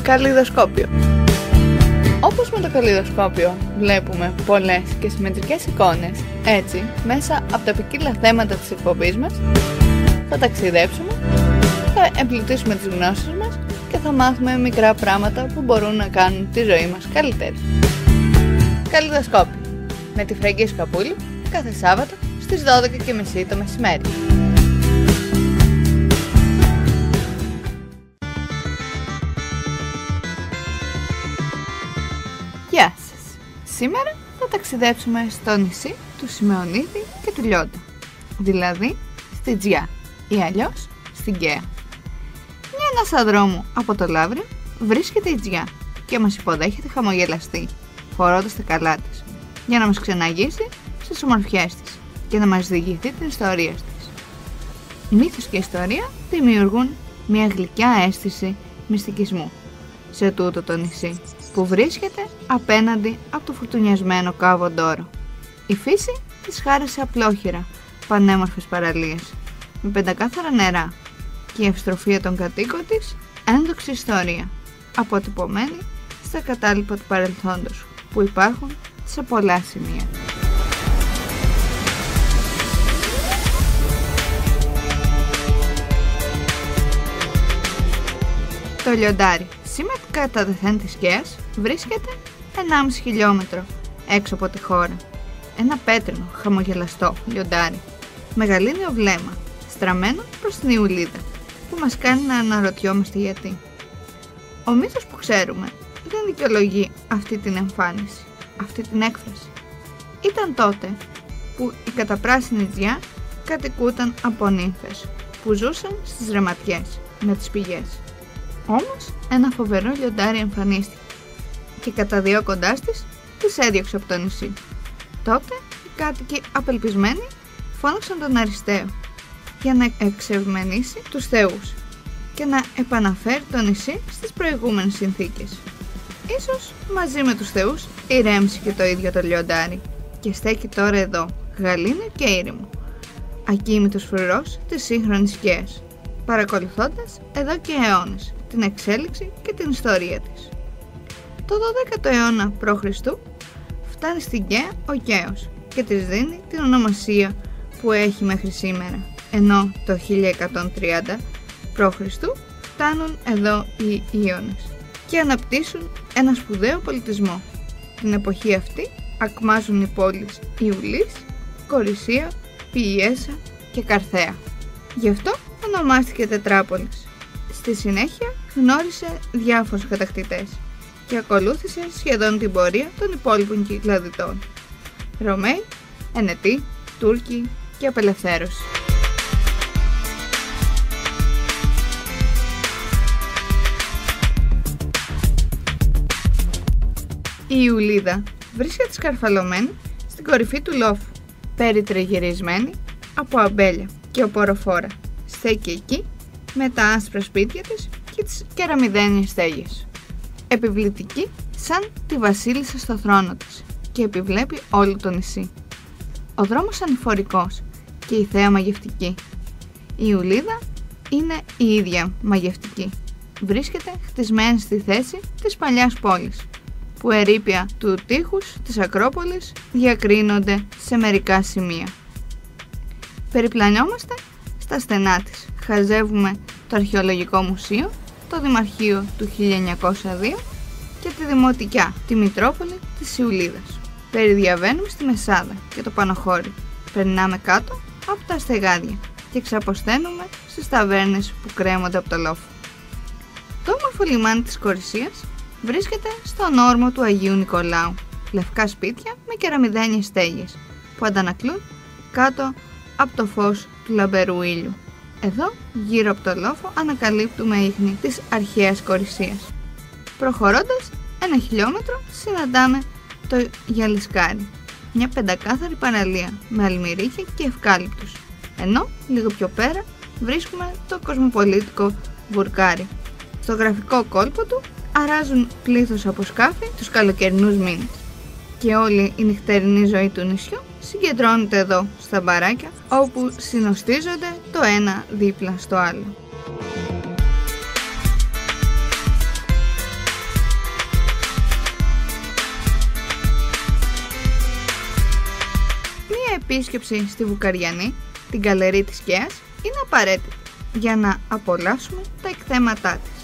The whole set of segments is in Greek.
Καλλιδοσκόπιο. Όπως με το καλλιδοσκόπιο βλέπουμε πολλές και συμμετρικές εικόνες, έτσι μέσα από τα ποικίλα θέματα της εκπομπής μας θα ταξιδέψουμε, θα εμπλουτίσουμε τις γνώσεις μας και θα μάθουμε μικρά πράγματα που μπορούν να κάνουν τη ζωή μας καλύτερη. Καλλιδοσκόπιο με τη Φραγκίσκα Πούλη κάθε Σάββατο στις 12:30 το μεσημέρι. Γεια σας! Σήμερα θα ταξιδέψουμε στο νησί του Σιμεωνίδη και του Λιόντα, δηλαδή στη Τζιά ή αλλιώς στην Γκαία. Μια ανάσα δρόμου από το Λαύριο βρίσκεται η Τζιά και μας υποδέχεται χαμογελαστή, φορώντας τα καλά της, για να μας ξεναγήσει στις ομορφιές της και να μας διηγηθεί την ιστορία της. Μύθος και ιστορία δημιουργούν μια γλυκιά αίσθηση μυστικισμού σε τούτο το νησί που βρίσκεται απέναντι από το φουρτουνιασμένο Κάβο Ντόρο. Η φύση της χάρισε απλόχερα πανέμορφες παραλίες με πεντακάθαρα νερά και η ευστροφία των κατοίκων της ένδοξη ιστορία αποτυπωμένη στα κατάλοιπα του παρελθόντος που υπάρχουν σε πολλά σημεία. Το λιοντάρι, σήμερα κατά τεθέν της Γκαίας, βρίσκεται 1,5 χιλιόμετρο έξω από τη χώρα. Ένα πέτρινο, χαμογελαστό λιοντάρι, μεγαλύνιο βλέμμα, στραμμένο προς την Ιουλίδα, που μας κάνει να αναρωτιόμαστε γιατί. Ο μύθος που ξέρουμε δεν δικαιολογεί αυτή την εμφάνιση, αυτή την έκφραση. Ήταν τότε που η καταπράσινη Τζιά κατοικούταν από νύμφες που ζούσαν στις ρεματιές με τις πηγές. Όμως ένα φοβερό λιοντάρι εμφανίστηκε και καταδιώκοντάς τις έδιωξε από το νησί. Τότε οι κάτοικοι απελπισμένοι φώναξαν τον Αρισταίο για να εξευμενήσει τους θεούς και να επαναφέρει το νησί στις προηγούμενες συνθήκες. Ίσως μαζί με τους θεούς ηρέμησε και το ίδιο το λιοντάρι και στέκει τώρα εδώ, γαλήνιο και ήρεμο, ακοίμητος φρουρός της σύγχρονης Γκαίας, παρακολουθώντας εδώ και αιώνες την εξέλιξη και την ιστορία της. Το 12ο αιώνα π.Χ. φτάνει στην Γκαία ο Καίος και της δίνει την ονομασία που έχει μέχρι σήμερα, ενώ το 1130 π.Χ. φτάνουν εδώ οι Ιώνες και αναπτύσσουν ένα σπουδαίο πολιτισμό. Την εποχή αυτή ακμάζουν οι πόλεις Ιουλής, Κορισία, Πιιέσα και Καρθέα. Γι' αυτό ονομάστηκε Τετράπολης. Στη συνέχεια γνώρισε διάφορους κατακτητές και ακολούθησε σχεδόν την πορεία των υπόλοιπων κυκλαδιτών: Ρωμαίοι, Ενετοί, Τούρκοι και απελευθέρωση. Η Ιουλίδα βρίσκεται σκαρφαλωμένη στην κορυφή του λόφου, περιτριγυρισμένη από αμπέλια και οποροφόρα. Στέκει εκεί με τα άσπρα σπίτια της και τις κεραμιδένιες στέγες. Επιβλητική σαν τη βασίλισσα στο θρόνο της και επιβλέπει όλο το νησί. Ο δρόμος ανηφορικός και η θέα μαγευτική. Η Ιουλίδα είναι η ίδια μαγευτική. Βρίσκεται χτισμένη στη θέση της παλιάς πόλης, που ερείπια του τείχους της Ακρόπολης διακρίνονται σε μερικά σημεία. Περιπλανιόμαστε στα στενά της. Χαζεύουμε το Αρχαιολογικό Μουσείο, το Δημαρχείο του 1902 και τη Δημοτικιά, τη Μητρόπολη της Ιουλίδας. Περιδιαβαίνουμε στη Μεσάδα και το Πανοχώρι. Περνάμε κάτω από τα στεγάδια και ξαποσταίνουμε στις ταβέρνες που κρέμονται από το λόφο. Το όμορφο λιμάνι της Κορισίας βρίσκεται στον όρμο του Αγίου Νικολάου. Λευκά σπίτια με κεραμιδένιες στέγες που αντανακλούν κάτω από το φως του λαμπερού ήλιου. Εδώ, γύρω από το λόφο, ανακαλύπτουμε ίχνη της αρχαίας Κορισίας. Προχωρώντας 1 χιλιόμετρο, συναντάμε το Γιαλισκάρι, μια πεντακάθαρη παραλία με αλμυρίκια και ευκάλυπτους, ενώ λίγο πιο πέρα βρίσκουμε το κοσμοπολίτικο Βουρκάρι. Στο γραφικό κόλπο του αράζουν πλήθος από σκάφη τους καλοκαιρινούς μήνες και όλη η νυχτερινή ζωή του νησιού συγκεντρώνεται εδώ στα μπαράκια, όπου συνοστίζονται το ένα δίπλα στο άλλο. επίσκεψη στη Βουκαριανή, την καλερί της Σκέας, είναι απαραίτητη για να απολαύσουμε τα εκθέματά της.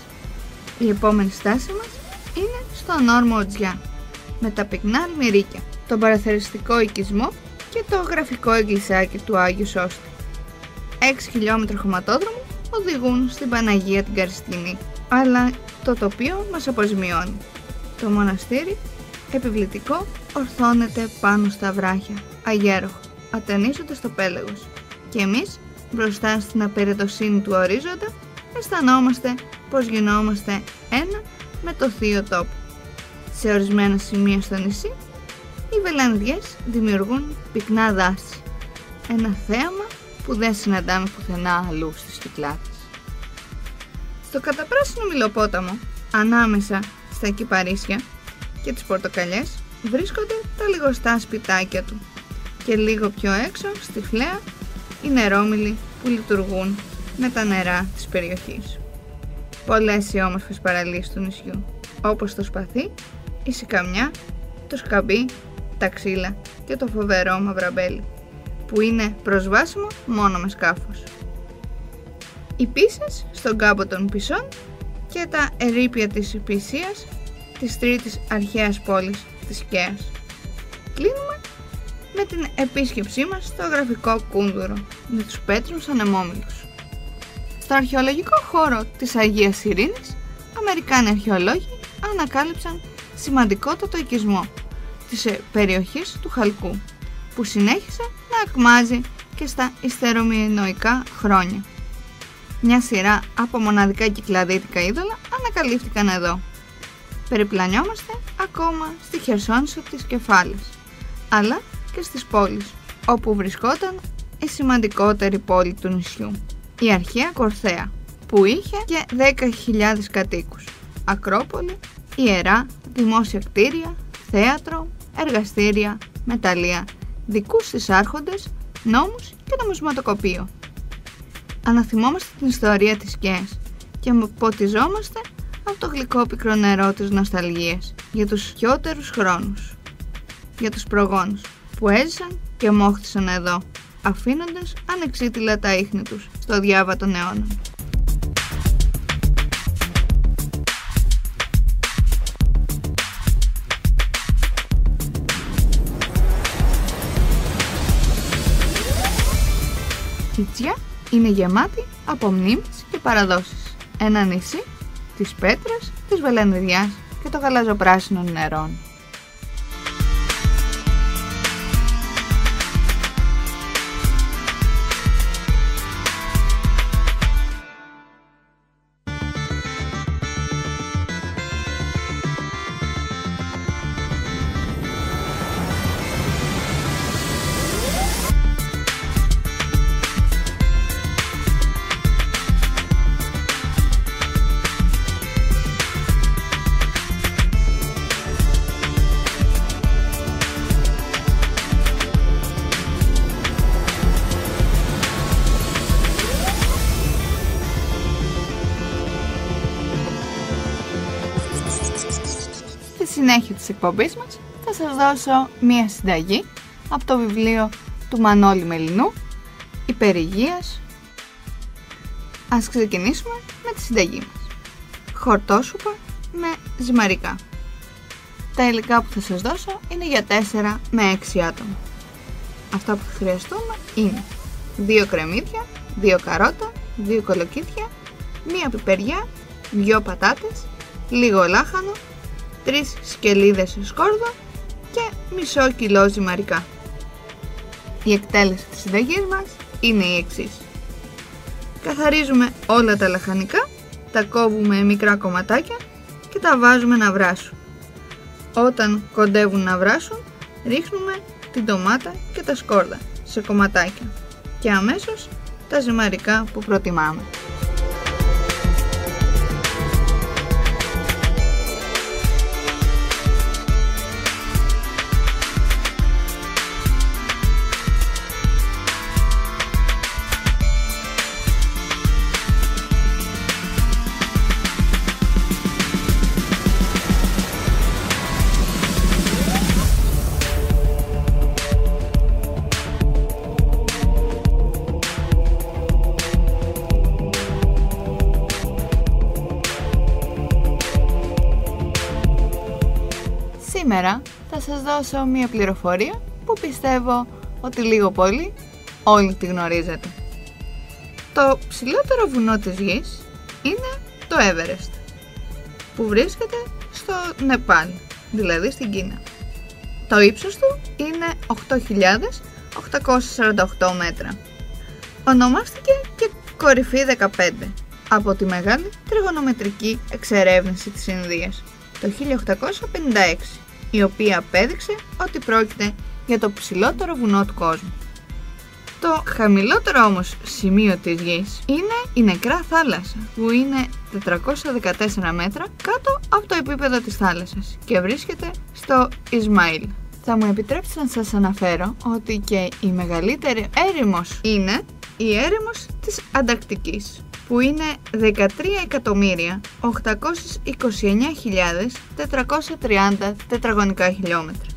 Η επόμενη στάση μας είναι στον όρμο Οτζιά, με τα πυκνά αλμυρίκια, τον παραθεριστικό οικισμό και το γραφικό εκκλησάκι του Άγιου Σώστη. 6 χιλιόμετρα χωματόδρομου οδηγούν στην Παναγία την Καριστινή, αλλά το τοπίο μας αποσμιώνει. Το μοναστήρι, επιβλητικό, ορθώνεται πάνω στα βράχια, αγέροχο, ατενίζοντας το πέλαγος, και εμείς, μπροστά στην απεριτοσύνη του ορίζοντα, αισθανόμαστε πως γινόμαστε ένα με το θείο τόπο. Σε ορισμένα σημεία στο νησί, οι βελανιδιές δημιουργούν πυκνά δάση, ένα θέαμα που δεν συναντάμε πουθενά αλλού στις Κυκλάδες. Στο καταπράσινο Μιλοπόταμο, ανάμεσα στα κυπαρίσια και τις πορτοκαλιές, βρίσκονται τα λιγοστά σπιτάκια του και λίγο πιο έξω, στη Φλέα, οι νερόμυλοι που λειτουργούν με τα νερά της περιοχής. Πολλές οι όμορφες παραλίες του νησιού, όπως το Σπαθί, η Σικαμιά, το Σκαμπί, τα Ξύλα και το φοβερό Μαυραμπέλι, που είναι προσβάσιμο μόνο με σκάφος. Οι Πίσες στον κάμπο των Πισών και τα ερείπια της Πισίας, της τρίτης αρχαίας πόλης της Σκέας. Κλείνουμε με την επίσκεψή μας στο γραφικό Κούνδουρο με τους πέτρους ανεμόμυλους. Στο αρχαιολογικό χώρο της Αγίας Ειρήνης, Αμερικάνοι αρχαιολόγοι ανακάλυψαν σημαντικότατο οικισμό της περιοχής του Χαλκού, που συνέχισε να ακμάζει και στα υστερομιενοϊκά χρόνια. Μια σειρά από μοναδικά κυκλαδίτικα είδωλα ανακαλύφθηκαν εδώ. Περιπλανιόμαστε ακόμα στη Χερσόνησο της Κεφάλης, αλλά και στις πόλεις, όπου βρισκόταν η σημαντικότερη πόλη του νησιού, η αρχαία Κορθέα, που είχε και 10.000 κατοίκους, ακρόπολη, ιερά, δημόσια κτίρια, θέατρο, εργαστήρια, μεταλλεία, δικούς της άρχοντες, νόμους και νομισματοκοπείο. Αναθυμόμαστε την ιστορία της Σκέας και ποτιζόμαστε από το γλυκόπικρο νερό της νοσταλγίας για τους χιότερους χρόνους, για τους προγόνους που έζησαν και μόχθησαν εδώ, αφήνοντας ανεξίτηλα τα ίχνη τους στο διάβα των αιώνων. Η Τσιά είναι γεμάτη από μνήμες και παραδόσεις. Ένα νησί της πέτρας, της βελανιδιάς και των γαλαζοπράσινων νερών. Στη συνέχεια της εκπομπής μας θα σας δώσω μία συνταγή από το βιβλίο του Μανώλη Μελινού, «Υπερηγείας». Ας ξεκινήσουμε με τη συνταγή μας. Χορτόσουπα με ζυμαρικά. Τα υλικά που θα σας δώσω είναι για 4 με 6 άτομα. Αυτά που θα χρειαστούμε είναι 2 κρεμμύδια, 2 καρότα, 2 κολοκύθια, 1 πιπεριά, 2 πατάτες, λίγο λάχανο, 3 σκελίδες σκόρδο και μισό κιλό ζυμαρικά. Η εκτέλεση της συνταγής μας είναι η εξής. Καθαρίζουμε όλα τα λαχανικά, τα κόβουμε μικρά κομματάκια και τα βάζουμε να βράσουν. Όταν κοντεύουν να βράσουν, ρίχνουμε την ντομάτα και τα σκόρδα σε κομματάκια και αμέσως τα ζυμαρικά που προτιμάμε. Σήμερα θα σας δώσω μία πληροφορία που πιστεύω ότι λίγο πολύ όλοι τη γνωρίζετε. Το ψηλότερο βουνό της γης είναι το Everest, που βρίσκεται στο Νεπάλ, δηλαδή στην Κίνα. Το ύψος του είναι 8.848 μέτρα. Ονομάστηκε και κορυφή 15 από τη μεγάλη τριγωνομετρική εξερεύνηση της Ινδίας το 1856, η οποία απέδειξε ότι πρόκειται για το ψηλότερο βουνό του κόσμου. Το χαμηλότερο όμως σημείο της γης είναι η Νεκρά Θάλασσα, που είναι 414 μέτρα κάτω από το επίπεδο της θάλασσας και βρίσκεται στο Ισμαήλ. Θα μου επιτρέψετε να σας αναφέρω ότι και η μεγαλύτερη έρημος είναι η έρημος της Ανταρκτικής, που είναι 13.829.430 τετραγωνικά χιλιόμετρα.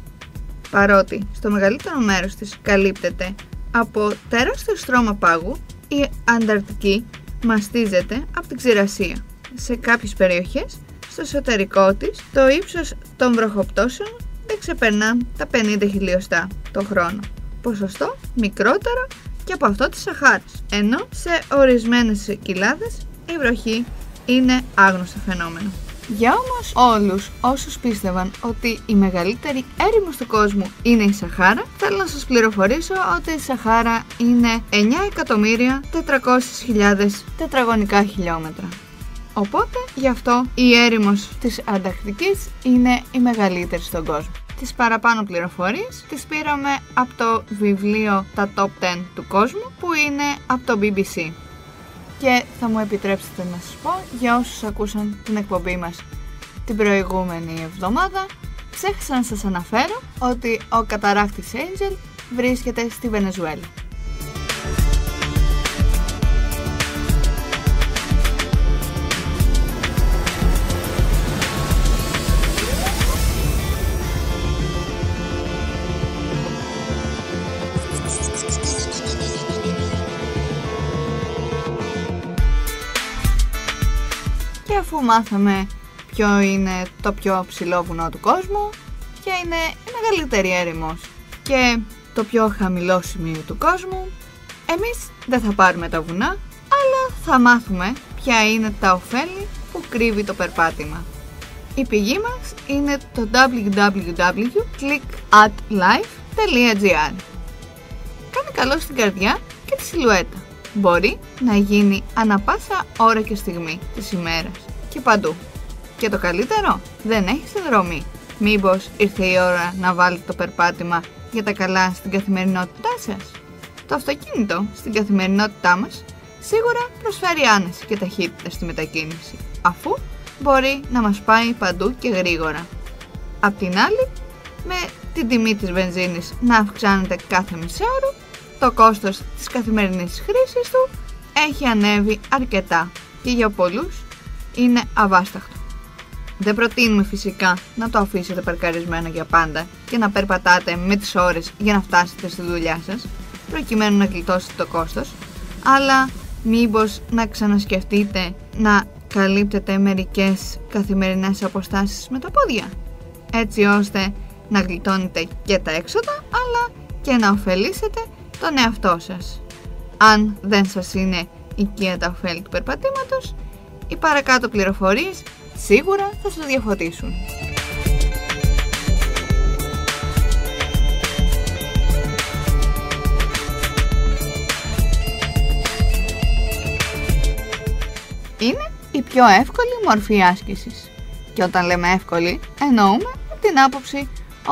Παρότι στο μεγαλύτερο μέρος της καλύπτεται από τεράστιο στρώμα πάγου, η Ανταρκτική μαστίζεται από την ξηρασία. Σε κάποιες περιοχές, στο εσωτερικό της, το ύψος των βροχοπτώσεων δεν ξεπερνά τα 50 χιλιοστά το χρόνο, ποσοστό μικρότερο και από αυτό της Σαχάρας, ενώ σε ορισμένες κοιλάδες η βροχή είναι άγνωστο φαινόμενο. Για όμως όλους όσους πίστευαν ότι η μεγαλύτερη έρημος του κόσμου είναι η Σαχάρα, θέλω να σας πληροφορήσω ότι η Σαχάρα είναι 9.400.000 τετραγωνικά χιλιόμετρα. Οπότε γι' αυτό η έρημος της Ανταρκτικής είναι η μεγαλύτερη στον κόσμο. Τις παραπάνω πληροφορίες τις πήραμε από το βιβλίο «Τα Top 10 του κόσμου», που είναι από το BBC. Και θα μου επιτρέψετε να σας πω, για όσους ακούσαν την εκπομπή μας την προηγούμενη εβδομάδα, ξέχασα να σας αναφέρω ότι ο καταρράκτης Angel βρίσκεται στη Βενεζουέλα. Και αφού μάθαμε ποιο είναι το πιο ψηλό βουνό του κόσμου, ποια είναι η μεγαλύτερη έρημος και το πιο χαμηλό σημείο του κόσμου, εμείς δεν θα πάρουμε τα βουνά, αλλά θα μάθουμε ποια είναι τα ωφέλη που κρύβει το περπάτημα. Η πηγή μας είναι το www.clickatlife.gr. Κάνει καλό στην καρδιά και τη σιλουέτα. Μπορεί να γίνει ανα πάσα ώρα και στιγμή της ημέρας και παντού. Και το καλύτερο, δεν έχει συνδρομή. Μήπως ήρθε η ώρα να βάλετε το περπάτημα για τα καλά στην καθημερινότητά σας? Το αυτοκίνητο στην καθημερινότητά μας σίγουρα προσφέρει άνεση και ταχύτητα στη μετακίνηση, αφού μπορεί να μας πάει παντού και γρήγορα. Απ' την άλλη, με την τιμή της βενζίνης να αυξάνεται κάθε μισάωρο, το κόστος της καθημερινής χρήσης του έχει ανέβει αρκετά και για πολλούς είναι αβάσταχτο. Δεν προτείνουμε φυσικά να το αφήσετε παρκαρισμένο για πάντα και να περπατάτε με τις ώρες για να φτάσετε στη δουλειά σας, προκειμένου να γλιτώσετε το κόστος, αλλά μήπως να ξανασκεφτείτε να καλύπτετε μερικές καθημερινές αποστάσεις με τα πόδια, έτσι ώστε να γλιτώνετε και τα έξοδα, αλλά και να ωφελήσετε τον εαυτό σας. Αν δεν σας είναι οικεία τα ωφέλη του περπατήματος, οι παρακάτω πληροφορίες σίγουρα θα σας διαφωτίσουν. Είναι η πιο εύκολη μορφή άσκησης. Και όταν λέμε εύκολη, εννοούμε την άποψη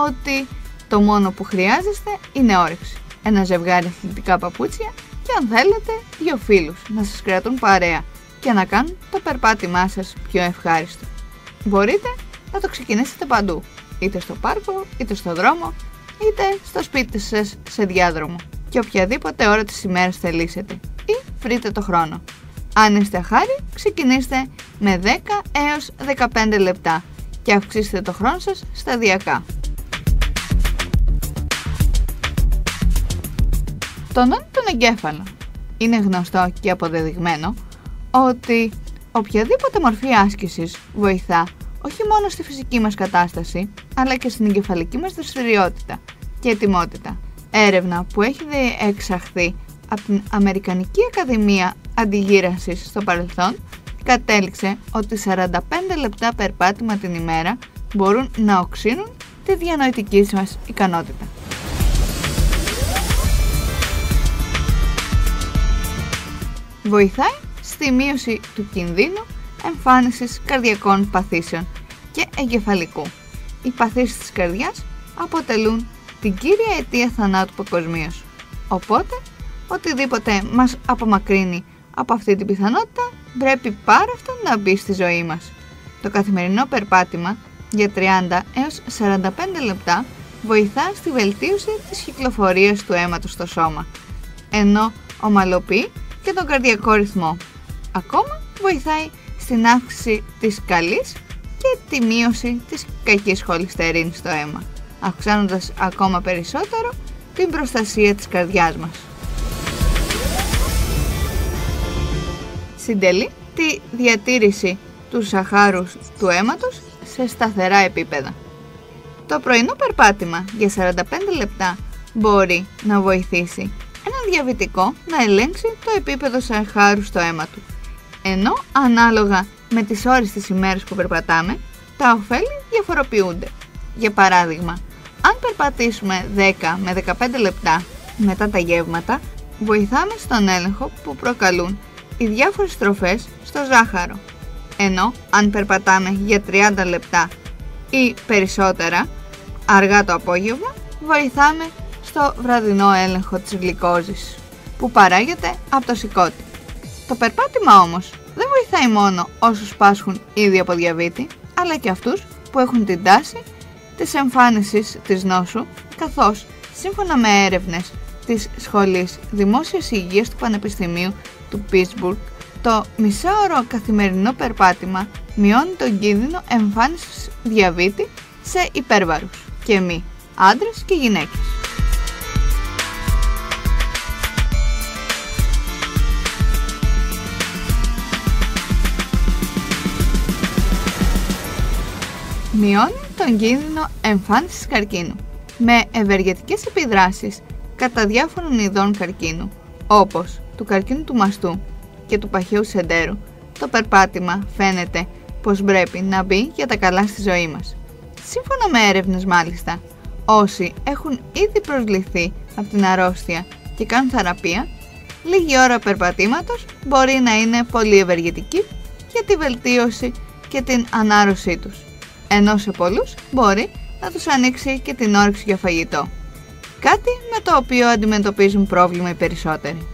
ότι το μόνο που χρειάζεστε είναι όρεξη, ένα ζευγάρι αθλητικά παπούτσια και αν θέλετε 2 φίλους να σας κρατούν παρέα και να κάνουν το περπάτημά σας πιο ευχάριστο. Μπορείτε να το ξεκινήσετε παντού, είτε στο πάρκο, είτε στο δρόμο, είτε στο σπίτι σας σε διάδρομο και οποιαδήποτε ώρα της ημέρας θελήσετε ή βρείτε το χρόνο. Αν είστε αχάρη, ξεκινήστε με 10 έως 15 λεπτά και αυξήστε το χρόνο σας σταδιακά. Τονώνει τον εγκέφαλο. Είναι γνωστό και αποδεδειγμένο ότι οποιαδήποτε μορφή άσκησης βοηθά όχι μόνο στη φυσική μας κατάσταση, αλλά και στην εγκεφαλική μας δραστηριότητα και ετοιμότητα. Έρευνα που έχει διεξαχθεί από την Αμερικανική Ακαδημία Αντιγύρανσης στο παρελθόν κατέληξε ότι 45 λεπτά περπάτημα την ημέρα μπορούν να οξύνουν τη διανοητική μας ικανότητα. Βοηθάει στη μείωση του κινδύνου εμφάνισης καρδιακών παθήσεων και εγκεφαλικού. Οι παθήσεις της καρδιάς αποτελούν την κύρια αιτία θανάτου παγκοσμίως. Οπότε, οτιδήποτε μας απομακρύνει από αυτή την πιθανότητα πρέπει πάρα αυτό να μπει στη ζωή μας. Το καθημερινό περπάτημα για 30 έως 45 λεπτά βοηθά στη βελτίωση της κυκλοφορίας του αίματος στο σώμα, ενώ ομαλοποιεί και τον καρδιακό ρυθμό. Ακόμα βοηθάει στην αύξηση της καλής και τη μείωση της κακής χολυστερίνης στο αίμα, αυξάνοντας ακόμα περισσότερο την προστασία της καρδιάς μας. Συντελεί τη διατήρηση του σαχάρους του αίματος σε σταθερά επίπεδα. Το πρωινό περπάτημα για 45 λεπτά μπορεί να βοηθήσει έναν διαβητικό να ελέγξει το επίπεδο σαχάρου στο αίμα του, ενώ ανάλογα με τις ώρες της ημέρας που περπατάμε, τα ωφέλη διαφοροποιούνται. Για παράδειγμα, αν περπατήσουμε 10 με 15 λεπτά μετά τα γεύματα, βοηθάμε στον έλεγχο που προκαλούν οι διάφορες τροφές στο ζάχαρο, ενώ αν περπατάμε για 30 λεπτά ή περισσότερα αργά το απόγευμα, βοηθάμε στο βραδινό έλεγχο της γλυκόζης που παράγεται από το σηκώτη. Το περπάτημα όμως δεν βοηθάει μόνο όσους πάσχουν ήδη από διαβήτη, αλλά και αυτούς που έχουν την τάση της εμφάνισης της νόσου, καθώς σύμφωνα με έρευνες της Σχολής Δημόσιας Υγείας του Πανεπιστημίου του Pittsburgh, το μισάωρο καθημερινό περπάτημα μειώνει τον κίνδυνο εμφάνισης διαβήτη σε υπέρβαρους και μη, άντρες και γυναίκες. Μειώνει τον κίνδυνο εμφάνισης καρκίνου με ευεργετικές επιδράσεις κατά διάφορων ειδών καρκίνου, όπως του καρκίνου του μαστού και του παχαίου σεντέρου. Το περπάτημα φαίνεται πως πρέπει να μπει για τα καλά στη ζωή μας. Σύμφωνα με έρευνες μάλιστα, όσοι έχουν ήδη προσληφθεί από την αρρώστια και κάνουν θεραπεία, λίγη ώρα περπατήματος μπορεί να είναι πολύ ευεργετική για τη βελτίωση και την ανάρρωσή τους, ενώ σε πολλούς μπορεί να τους ανοίξει και την όρεξη για φαγητό, κάτι με το οποίο αντιμετωπίζουν πρόβλημα οι περισσότεροι.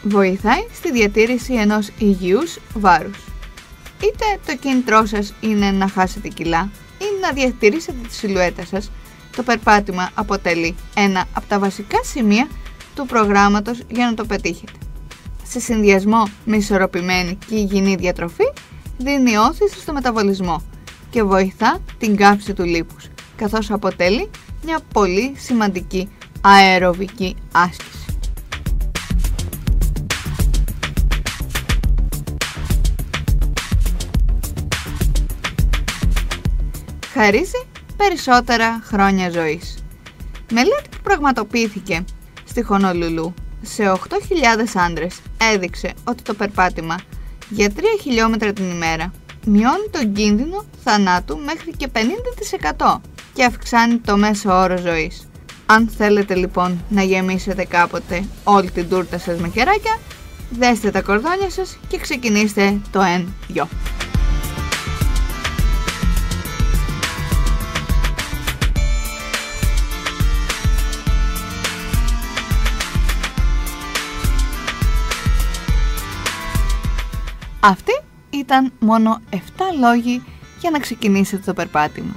Βοηθάει στη διατήρηση ενός υγιούς βάρους. Είτε το κίνητρό σας είναι να χάσετε κιλά ή να διατηρήσετε τη σιλουέτα σας, το περπάτημα αποτελεί ένα από τα βασικά σημεία του προγράμματος για να το πετύχετε. Σε συνδυασμό με ισορροπημένη και υγιεινή διατροφή, δίνει όθηση στο μεταβολισμό και βοηθά την κάψη του λίπους, καθώς αποτελεί μια πολύ σημαντική αεροβική άσκηση. Χαρίζει περισσότερα χρόνια ζωής. Μελέτη που πραγματοποιήθηκε στη Χονολουλού σε 8.000 άντρες έδειξε ότι το περπάτημα για 3 χιλιόμετρα την ημέρα μειώνει τον κίνδυνο θανάτου μέχρι και 50% και αυξάνει το μέσο όρο ζωής. Αν θέλετε λοιπόν να γεμίσετε κάποτε όλη την τούρτα σας με κεράκια, δέστε τα κορδόνια σας και ξεκινήστε το 1-2. Αυτοί ήταν μόνο 7 λόγοι για να ξεκινήσετε το περπάτημα.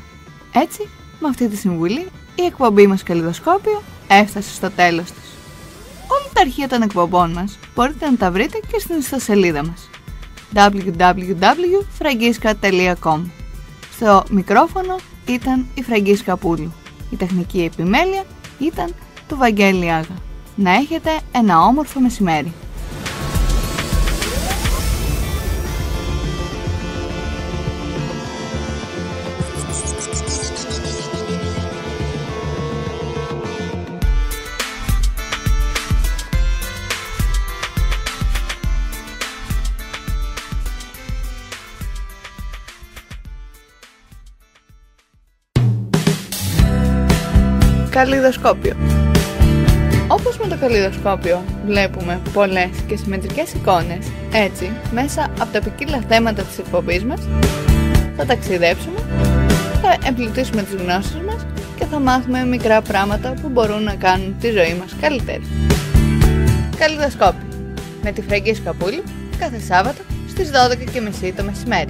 Έτσι, με αυτή τη συμβουλή, η εκπομπή μας Καλλιδοσκόπιο έφτασε στο τέλος της. Όλα τα αρχεία των εκπομπών μας μπορείτε να τα βρείτε και στην ιστοσελίδα μας www.fragiska.com. Στο μικρόφωνο ήταν η Φραγκίσκα Πούλου. Η τεχνική επιμέλεια ήταν του Βαγγέλη Άγα. Να έχετε ένα όμορφο μεσημέρι. Καλλιδοσκόπιο. Όπως με το καλλιδοσκόπιο βλέπουμε πολλές και συμμετρικές εικόνες, έτσι μέσα από τα ποικίλα θέματα της εκπομπής μας θα ταξιδέψουμε, θα εμπλουτίσουμε τις γνώσεις μας και θα μάθουμε μικρά πράγματα που μπορούν να κάνουν τη ζωή μας καλύτερη. Καλλιδοσκόπιο με τη Φραγκίσκα Πούλη κάθε Σάββατο στις 12:30 το μεσημέρι.